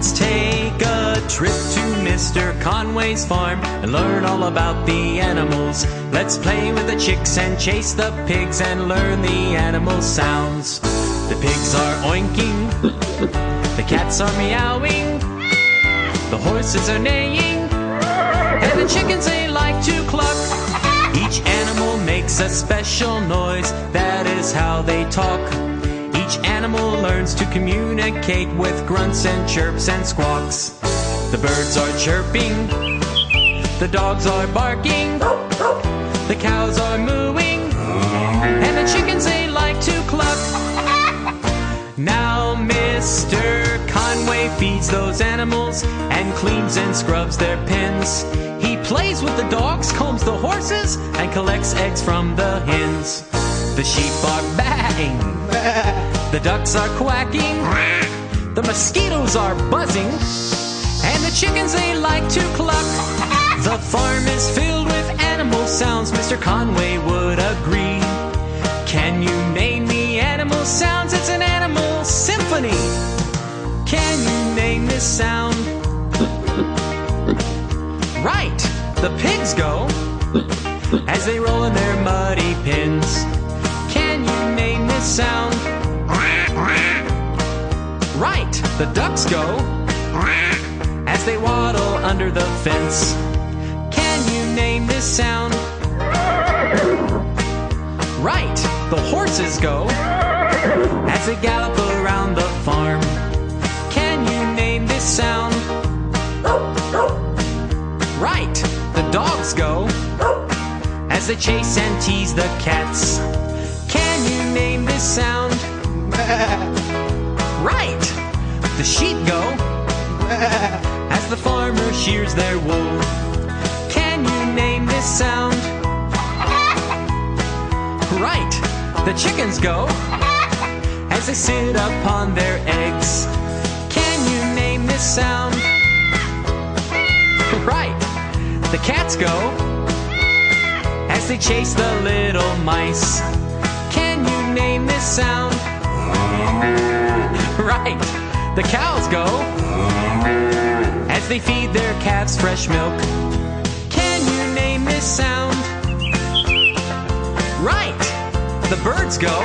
Let's take a trip to Mr. Conway's farm and learn all about the animals. Let's play with the chicks and chase the pigs and learn the animal sounds. The pigs are oinking, the cats are meowing, the horses are neighing, and the chickens they like to cluck. Each animal makes a special noise, that is how they talk. Each animal learns to communicate with grunts and chirps and squawks. The birds are chirping, the dogs are barking, the cows are mooing, and the chickens they like to cluck. Now Mr. Conway feeds those animals and cleans and scrubs their pens. He plays with the dogs, combs the horses, and collects eggs from the hens. The sheep are baying, the ducks are quacking, the mosquitoes are buzzing, and the chickens they like to cluck. The farm is filled with animal sounds, Mr. Conway would agree. Can you name the animal sounds? It's an animal symphony. Can you name this sound? Right, the pigs go as they roll in their muddy pens. Can you name this sound? Right, the ducks go as they waddle under the fence. Can you name this sound? Right, the horses go as they gallop around the farm. Can you name this sound? Right, the dogs go as they chase and tease the cats. Can you name this sound? Right, the sheep go as the farmer shears their wool. Can you name this sound? Right, the chickens go as they sit upon their eggs. Can you name this sound? Right, the cats go as they chase the little mice. Can you name this sound? Right, the cows go as they feed their calves fresh milk. Can you name this sound? Right, the birds go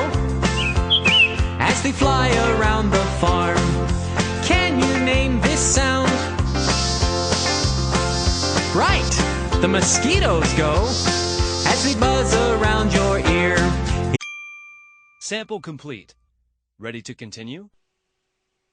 as they fly around the farm. Can you name this sound? Right, the mosquitoes go as they buzz around your ear. Sample complete. Ready to continue?